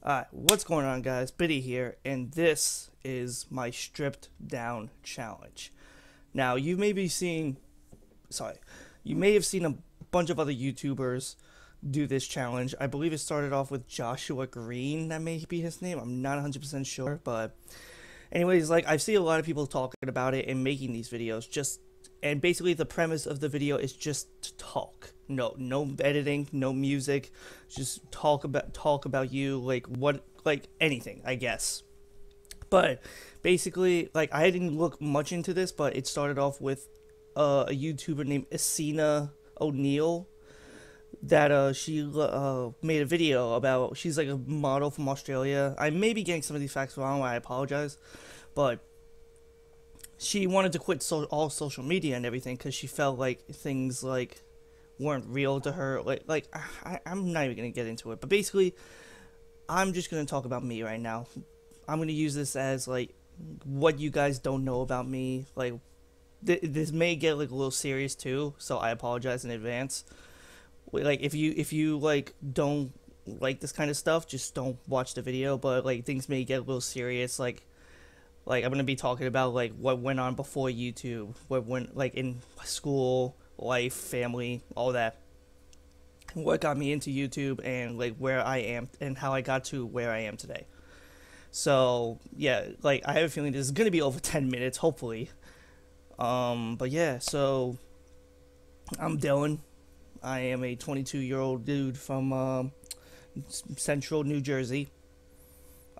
Alright, what's going on, guys? Biddy here, and this is my stripped down challenge. Now, you may be seeing, sorry, you may have seen a bunch of other YouTubers do this challenge. I believe it started off with Joshua Green, that may be his name. I'm not 100% sure, but anyways, like, I've seen a lot of people talking about it and making these videos, and basically the premise of the video is just to talk. No editing, no music, just talk about you, like anything, I guess. But basically, like, I didn't look much into this, but it started off with a YouTuber named Asina O'Neill that she made a video about. She's like a model from Australia. I may be getting some of these facts wrong, I apologize, but she wanted to quit all social media and everything because she felt like things like weren't real to her. I'm not even gonna get into it, but basically, I'm just gonna talk about me right now. I'm gonna use this as like what you guys don't know about me. Like this may get like a little serious too, so I apologize in advance. Like if you like don't like this kind of stuff, just don't watch the video. But like things may get a little serious. Like I'm gonna be talking about like what went on before YouTube, what went like in school, life, family, all that. What got me into YouTube and like where I am and how I got to where I am today. So yeah, like I have a feeling this is gonna be over 10 minutes, hopefully. But yeah, so I'm Dylan. I am a 22-year-old dude from central New Jersey.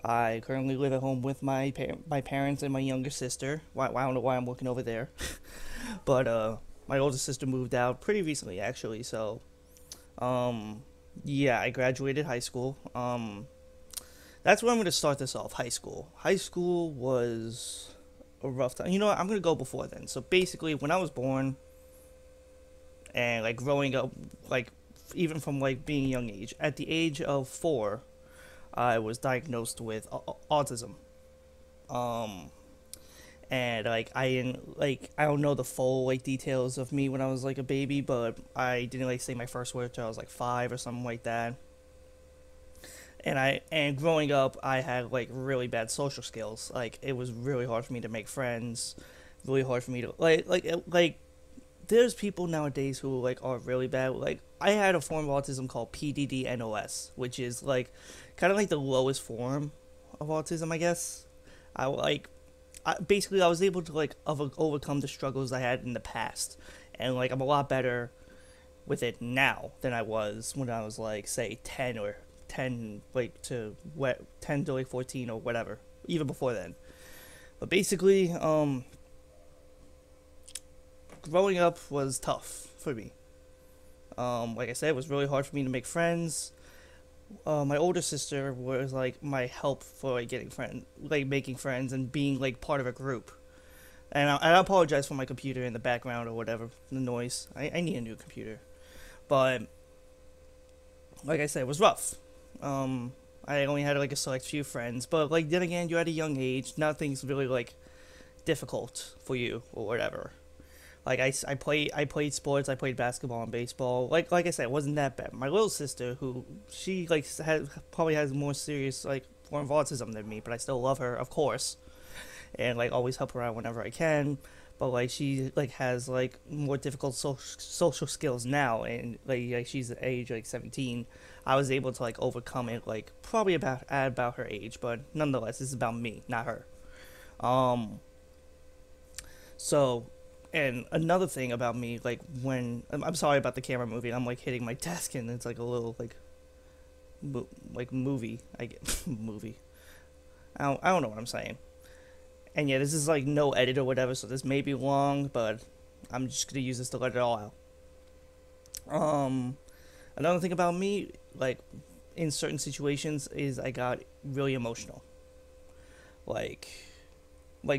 I currently live at home with my parents and my younger sister. I don't know why I'm looking over there. But my older sister moved out pretty recently, actually. So, yeah, I graduated high school. That's where I'm going to start this off, high school. High school was a rough time. You know what? I'm going to go before then. So basically, when I was born and like growing up, like even from like being a young age, at the age of 4, I was diagnosed with autism. And like I don't know the full like details of me when I was like a baby, but I didn't like say my first word till I was like 5 or something like that. And growing up, I had like really bad social skills. Like it was really hard for me to make friends, really hard for me to like. There's people nowadays who like are really bad. Like I had a form of autism called PDD-NOS, which is like kind of like the lowest form of autism, I guess. Basically I was able to like overcome the struggles I had in the past, and like I'm a lot better with it now than I was when I was like say 10 or 10 like to 10 to like 14 or whatever, even before then. But basically, growing up was tough for me. Like I said, it was really hard for me to make friends. My older sister was like my help for like making friends and being like part of a group. And I apologize for my computer in the background or whatever, the noise. I need a new computer. But like I said, it was rough. I only had like a select few friends, but like then again, you're at a young age. Nothing's really like difficult for you or whatever. Like I played sports. I played basketball and baseball. Like I said, it wasn't that bad. My little sister, who she like probably has more serious like form of autism than me, but I still love her, of course, and like always help her out whenever I can. But like she like has like more difficult social skills now, and like she's at age like 17. I was able to like overcome it like probably at about her age, but nonetheless, this is about me, not her. Um. So. And another thing about me, like when I'm sorry about the camera moving, I'm like hitting my desk and it's like a little like movie. I get movie. I don't know what I'm saying. And yeah, this is like no edit or whatever, so this may be long, but I'm just gonna use this to let it all out. Another thing about me, like in certain situations, is I got really emotional. Like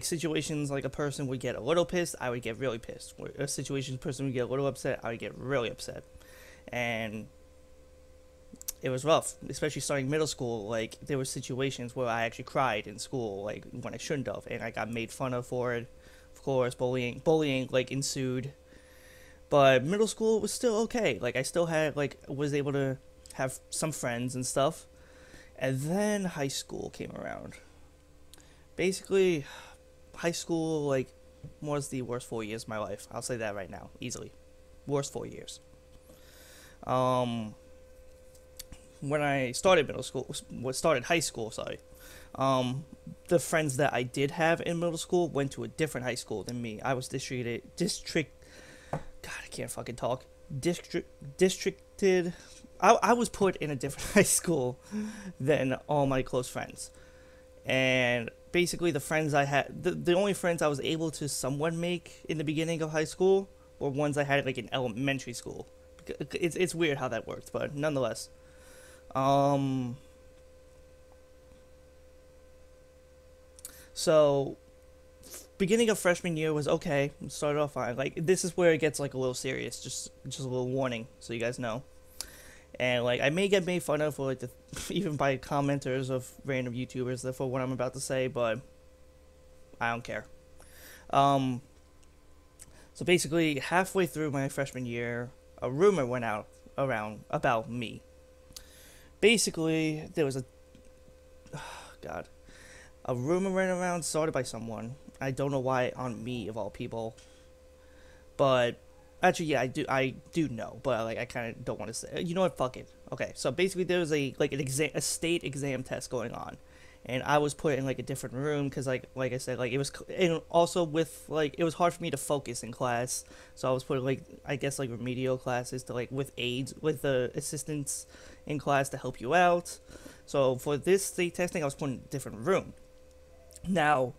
situations like a person would get a little pissed, I would get really pissed. A situation person would get a little upset, I would get really upset. And it was rough, especially starting middle school. Like there were situations where I actually cried in school, like when I shouldn't have, and I got made fun of for it. Of course, bullying like ensued. But middle school was still okay. Like I still had was able to have some friends and stuff. And then high school came around. Basically, high school like was the worst 4 years of my life. I'll say that right now, easily. Worst 4 years. Um, when I started high school, sorry. The friends that I did have in middle school went to a different high school than me. I was God, I can't fucking talk. Districted. I was put in a different high school than all my close friends. And basically, the friends I had, the only friends I was able to somewhat make in the beginning of high school were ones I had like in elementary school. It's weird how that worked, but nonetheless. So beginning of freshman year was okay. Started off fine. Like this is where it gets like a little serious. Just a little warning, so you guys know. And like I may get made fun of for like even by commenters of random YouTubers for what I'm about to say, but I don't care. So basically, halfway through my freshman year, a rumor went out around about me. Basically, there was God, a rumor went around started by someone. I don't know why on me of all people, but actually, yeah, I do know, but like I kind of don't want to say. You know what? Fuck it. Okay, so basically, there was a state exam test going on, and I was put in like a different room because like I said, like it was, and also with like it was hard for me to focus in class, so I was put like I guess like remedial classes to like with aides with the assistants in class to help you out. So for this state testing, I was put in a different room. Now,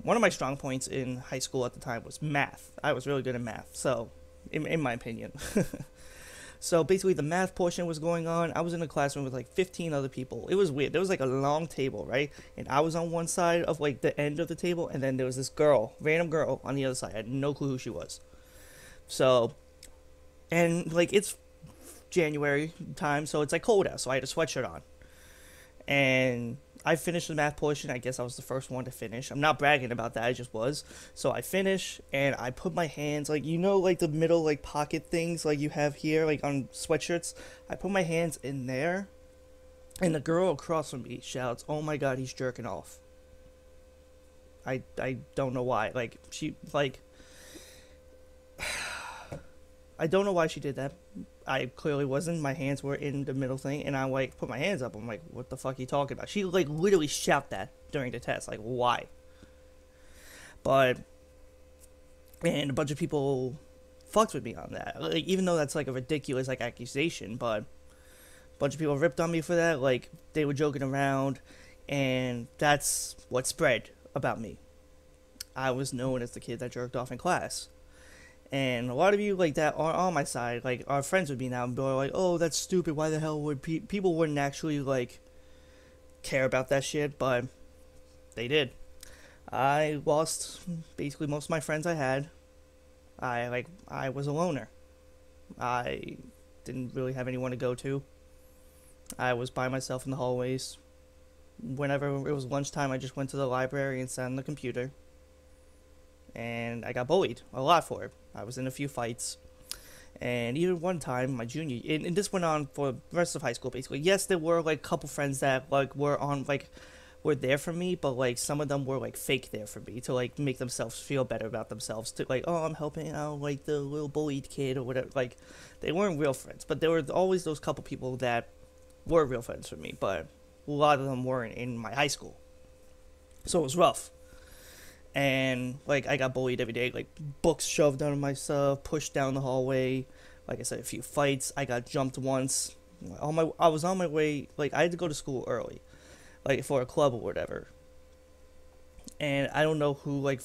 one of my strong points in high school at the time was math. I was really good at math, so in my opinion. So basically the math portion was going on. I was in a classroom with like 15 other people. It was weird. There was like a long table, right? And I was on one side of like the end of the table, and then there was this girl, random girl on the other side. I had no clue who she was. So, and like it's January time, so it's like cold out, so I had a sweatshirt on. And I finished the math portion. I guess I was the first one to finish. I'm not bragging about that. I just was. So I finished, and I put my hands, like, you know, like the middle, like, pocket things, like you have here, like on sweatshirts. I put my hands in there, and the girl across from me shouts, "Oh my God, he's jerking off." I don't know why. Like, she, like, I don't know why she did that. I clearly wasn't. My hands were in the middle thing, and I like put my hands up. I'm like, "What the fuck are you talking about?" She like literally shouted that during the test. Like, why? But and a bunch of people fucked with me on that. Like, even though that's like a ridiculous like accusation, but a bunch of people ripped on me for that. Like they were joking around, and that's what spread about me. I was known as the kid that jerked off in class. And a lot of you like that are on my side, like are friends with me now, and they're like, "Oh, that's stupid. Why the hell would people wouldn't actually like care about that shit?" But they did. I lost basically most of my friends I had. I was a loner. I didn't really have anyone to go to. I was by myself in the hallways. Whenever it was lunchtime, I just went to the library and sat on the computer. And I got bullied a lot for it. I was in a few fights. And even one time, my junior, and this went on for the rest of high school, basically. Yes, there were, like, a couple friends that, like, were there for me, but, like, some of them were, like, fake there for me to, like, make themselves feel better about themselves. To, like, "Oh, I'm helping out, like, the little bullied kid," or whatever. Like, they weren't real friends. But there were always those couple people that were real friends for me, but a lot of them weren't in my high school. So it was rough. And like I got bullied every day, like books shoved on myself, pushed down the hallway. Like I said, a few fights. I got jumped once. I was on my way. Like I had to go to school early, like for a club or whatever. And I don't know who like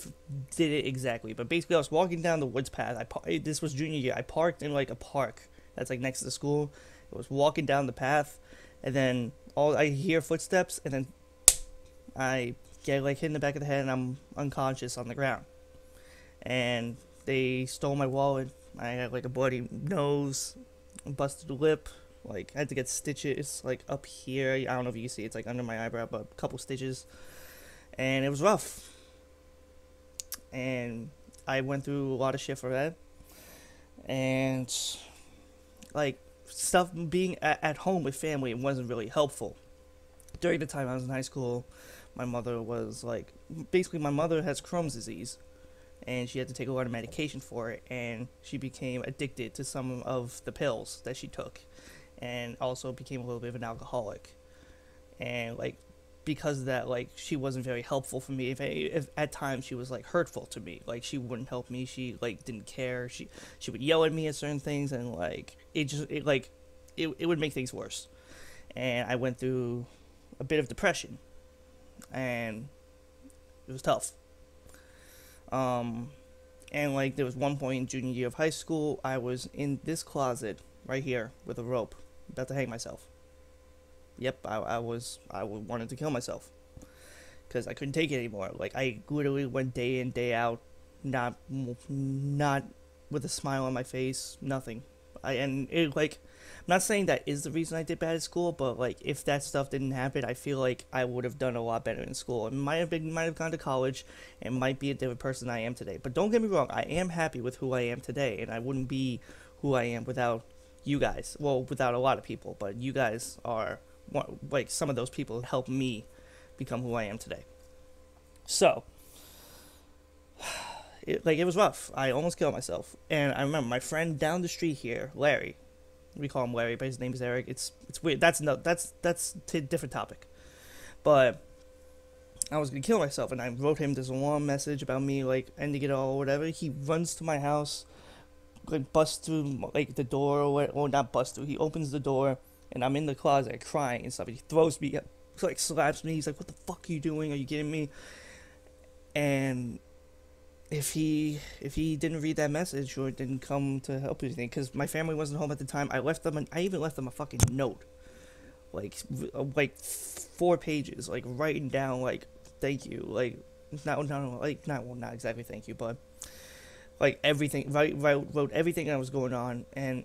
did it exactly, but basically I was walking down the woods path. This was junior year. I parked in like a park that's like next to the school. I was walking down the path, and then I hear footsteps, and then I get like hit in the back of the head, and I'm unconscious on the ground. And they stole my wallet. I had like a bloody nose, busted lip. Like I had to get stitches like up here. I don't know if you can see, it's like under my eyebrow, but a couple stitches. And it was rough. And I went through a lot of shit for that. And like stuff being at home with family wasn't really helpful. During the time I was in high school, my mother was like, basically my mother has Crohn's disease, and she had to take a lot of medication for it, and she became addicted to some of the pills that she took, and also became a little bit of an alcoholic. And like, because of that, like, she wasn't very helpful for me. If at times she was like hurtful to me, like she wouldn't help me, she like didn't care, she would yell at me at certain things, and like it would make things worse. And I went through a bit of depression, and it was tough. And like there was one point in junior year of high school, I was in this closet right here with a rope, about to hang myself. Yep, I wanted to kill myself because I couldn't take it anymore. Like I literally went day in, day out, not with a smile on my face, nothing. And it, like, I'm not saying that is the reason I did bad at school, but like if that stuff didn't happen, I feel like I would have done a lot better in school. It might have gone to college, and might be a different person I am today. But don't get me wrong, I am happy with who I am today, and I wouldn't be who I am without you guys. Well, without a lot of people, but you guys are like some of those people helped me become who I am today. So, it was rough. I almost killed myself, and I remember my friend down the street here, Larry. We call him Larry, but his name is Eric. It's weird. That's a different topic. But I was gonna kill myself, and I wrote him this long message about me like ending it all or whatever. He runs to my house, like busts through like the door or not busts through. He opens the door, and I'm in the closet crying and stuff. And he throws me, like slaps me. He's like, "What the fuck are you doing? Are you kidding me?" And if he didn't read that message or didn't come to help anything, because my family wasn't home at the time, I even left them a fucking note, like 4 pages, like writing down like thank you, like not exactly thank you, but like everything, wrote everything that was going on. And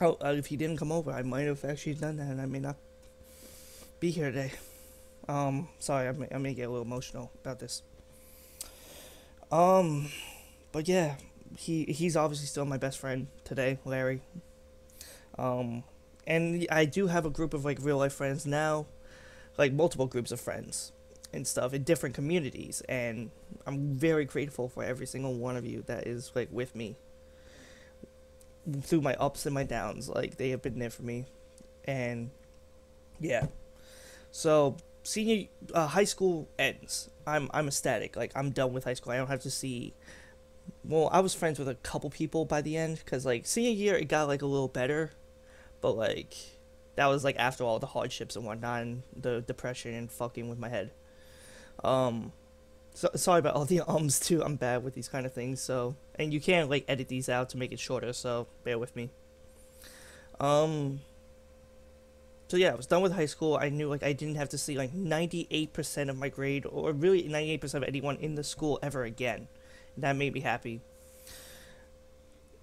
if he didn't come over, I might have actually done that, and I may not be here today. Sorry, I may get a little emotional about this. But yeah, he's obviously still my best friend today, Larry. And I do have a group of like real life friends now, like multiple groups of friends and stuff in different communities, and I'm very grateful for every single one of you that is like with me through my ups and my downs. Like they have been there for me, and yeah. So senior high school ends. I'm ecstatic. Like I'm done with high school. I don't have to see. Well, I was friends with a couple people by the end, because like senior year it got like a little better, but like that was like after all the hardships and whatnot, and the depression and fucking with my head. So sorry about all the ums too. I'm bad with these kind of things. So, and you can't like edit these out to make it shorter, so bear with me. So yeah, I was done with high school. I knew like I didn't have to see like 98% of my grade, or really 98% of anyone in the school ever again. That made me happy.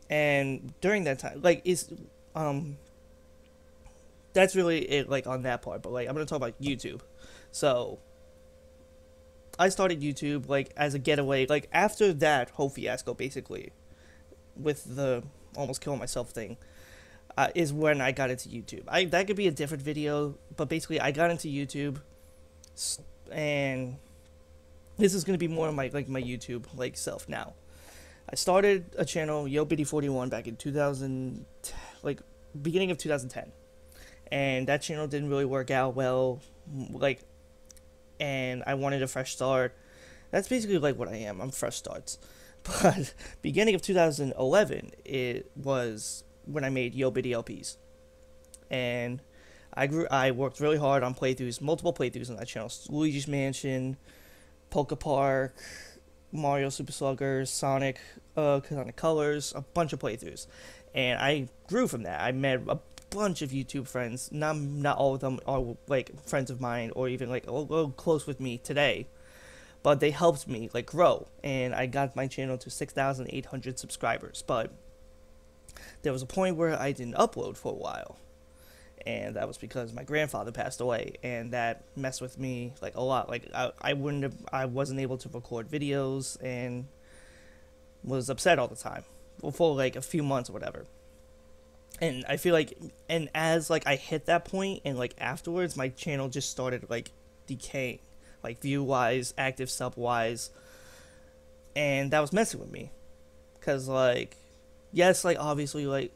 And during that time, like that's really it, like on that part. But like I'm gonna talk about YouTube. So I started YouTube like as a getaway. Like after that whole fiasco, basically, with the almost killing myself thing. Is when I got into YouTube. That could be a different video, but basically I got into YouTube, and this is gonna be more of my my YouTube like self now. I started a channel, YoBiddy41, back in 2000, like beginning of 2010, and that channel didn't really work out well, like, and I wanted a fresh start. That's basically like what I am. I'm fresh starts, but beginning of 2011, it was when I made YoBiddy LPs, and I worked really hard on playthroughs, multiple playthroughs on that channel: Luigi's Mansion, Polka Park, Mario Super Slugger, Sonic Colors, a bunch of playthroughs, and I grew from that. I met a bunch of YouTube friends. Not all of them are like friends of mine or even like a little close with me today, but they helped me like grow, and I got my channel to 6,800 subscribers. But there was a point where I didn't upload for a while, and that was because my grandfather passed away, and that messed with me like a lot. Like I wasn't able to record videos, and was upset all the time for like a few months or whatever. And I feel like, and as like I hit that point, and like afterwards, my channel just started like decaying, like view wise, active sub wise, and that was messing with me, cause like, yes, like obviously like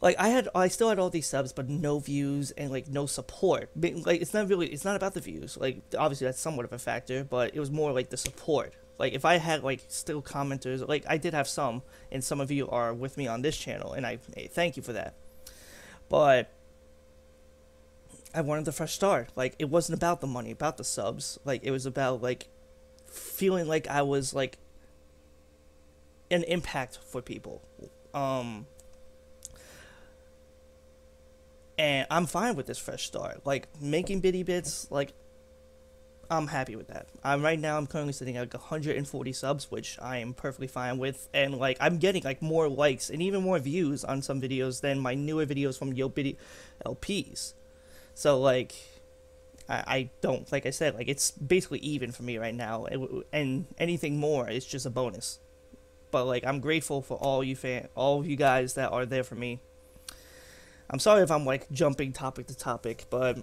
I still had all these subs, but no views and like no support. Like it's not about the views. Like obviously that's somewhat of a factor, but it was more like the support. Like if I had like still commenters, like I did have some, and some of you are with me on this channel, and I thank you for that. But I wanted the fresh start. Like it wasn't about the money, about the subs. Like it was about like feeling like I was like an impact for people. And I'm fine with this fresh start. Like making BiddyBitz, like I'm happy with that. I'm currently sitting at like 140 subs, which I am perfectly fine with, and like I'm getting like more likes and even more views on some videos than my newer videos from Yo Biddy LPs. So like I don't, like I said, like it's basically even for me right now, and anything more is just a bonus. But like I'm grateful for all of you guys that are there for me. I'm sorry if I'm like jumping topic to topic, but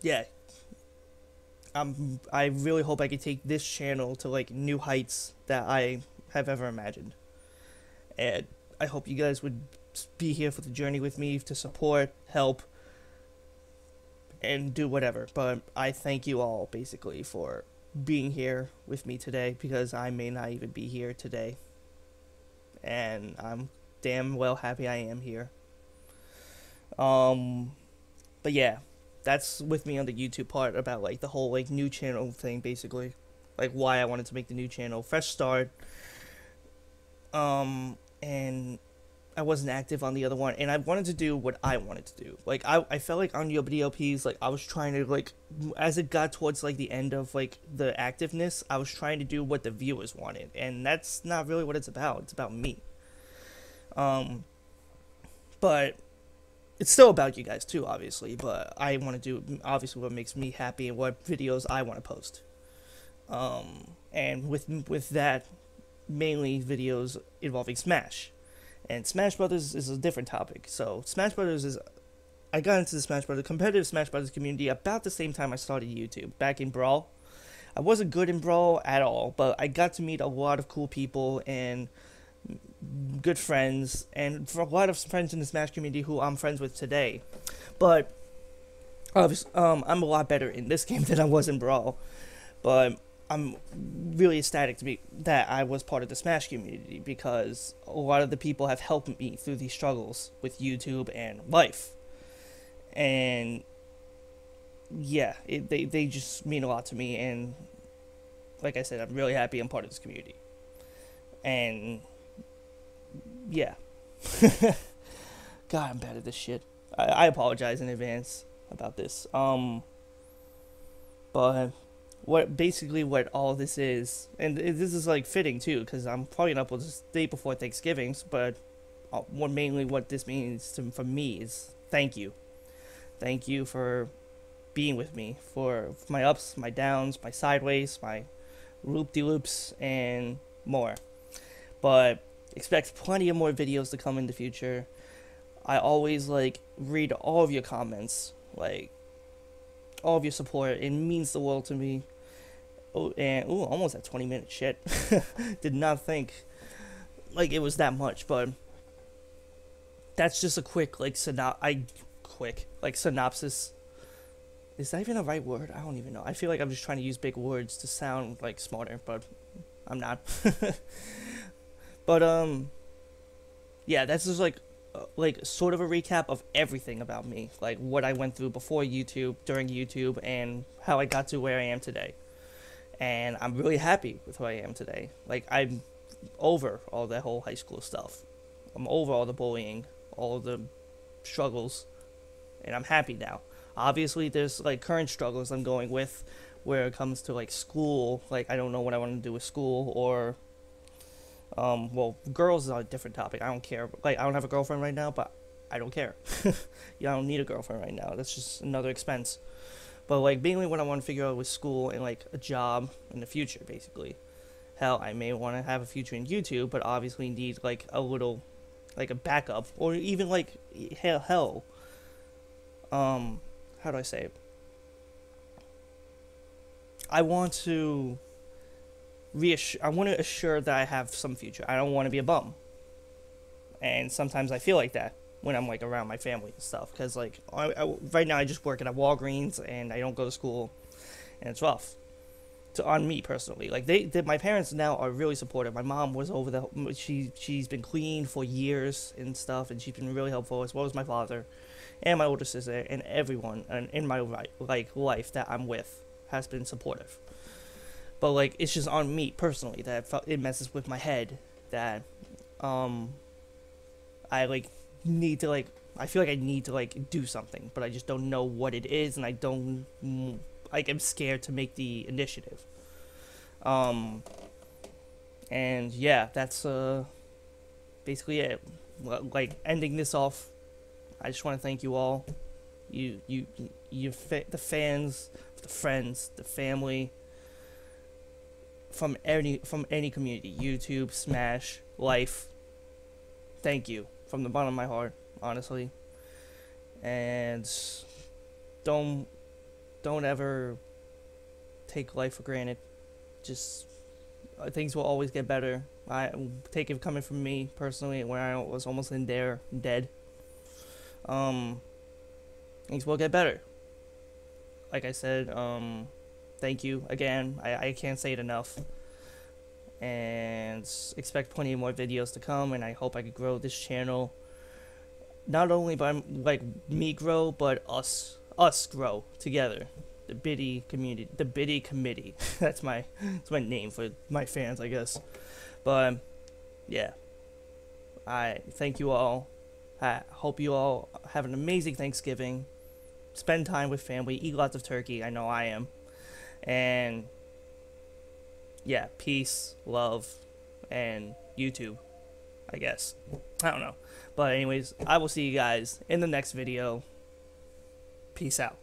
yeah, I really hope I can take this channel to like new heights that I have ever imagined. And I hope you guys would be here for the journey with me, to support, help, and do whatever. But I thank you all basically for being here with me today, because I may not even be here today. And I'm damn well happy I am here. But yeah, that's with me on the YouTube part about like the whole like new channel thing, basically, like why I wanted to make the new channel, fresh start. And I wasn't active on the other one, and I wanted to do what I wanted to do. Like I felt like on YoBDLPs, like I was trying to like, as it got towards like the end of like the activeness, I was trying to do what the viewers wanted, and that's not really what it's about. It's about me. But it's still about you guys too, obviously, but I want to do obviously what makes me happy and what videos I want to post. And with that, mainly videos involving Smash. And Smash Brothers is a different topic. So Smash Brothers is, I got into the competitive Smash Brothers community about the same time I started YouTube, back in Brawl. I wasn't good in Brawl at all, but I got to meet a lot of cool people and good friends, and for a lot of friends in the Smash community who I'm friends with today. But obviously, I'm a lot better in this game than I was in Brawl. But I'm really ecstatic to be that I was part of the Smash community, because a lot of the people have helped me through these struggles with YouTube and life. And yeah, they just mean a lot to me, and like I said, I'm really happy I'm part of this community. And yeah. God, I'm bad at this shit. I apologize in advance about this. But what all this is, and this is like fitting too, because I'm probably not upload this day before Thanksgiving, but what this means for me is thank you. Thank you for being with me, for my ups, my downs, my sideways, my loop-de-loops, and more. But expect plenty of more videos to come in the future. I always like read all of your comments, like all of your support. It means the world to me. Oh, and almost at 20 minutes. Shit, did not think like it was that much, but that's just a quick synopsis. Is that even a right word? I don't even know. I feel like I'm just trying to use big words to sound like smarter, but I'm not. But yeah, that's just like sort of a recap of everything about me, like what I went through before YouTube, during YouTube, and how I got to where I am today. And I'm really happy with who I am today. Like, I'm over all that whole high school stuff. I'm over all the bullying, all the struggles, and I'm happy now. Obviously, there's like current struggles I'm going with where it comes to like school. Like, I don't know what I want to do with school, or well, girls is a different topic. I don't care. Like, I don't have a girlfriend right now, but I don't care. Yeah, I don't need a girlfriend right now. That's just another expense. But like, mainly what I want to figure out with school and like a job in the future, basically. Hell, I may want to have a future in YouTube, but obviously need like a little like a backup, or even like hell. How do I say it? I want to assure that I have some future. I don't want to be a bum. And sometimes I feel like that when I'm like around my family and stuff, because like right now I just work at a Walgreens and I don't go to school, and it's rough. On me personally, like my parents now are really supportive. My mom was over she's been clean for years and stuff, and she's been really helpful, as well as my father and my older sister, and everyone in my life that I'm with has been supportive. But like, it's just on me personally that it messes with my head, that I like need to like, I feel like I need to like do something, but I just don't know what it is, and I don't like, I'm scared to make the initiative. And yeah, that's basically it. Like, ending this off, I just want to thank you all, the fans, the friends, the family, from any community, YouTube, Smash, Life. Thank you from the bottom of my heart, honestly. And don't ever take life for granted. Just things will always get better. I take it coming from me personally, when I was almost in there dead. Things will get better. Like I said, thank you again. I can't say it enough. And expect plenty more videos to come, and I hope I could grow this channel. Not only by like me grow, but us grow together. The Biddy community, the Biddy committee. that's my name for my fans, I guess. But yeah, I thank you all. I hope you all have an amazing Thanksgiving. Spend time with family. Eat lots of turkey. I know I am. And yeah, peace, love, and YouTube, I guess. I don't know. But anyways, I will see you guys in the next video. Peace out.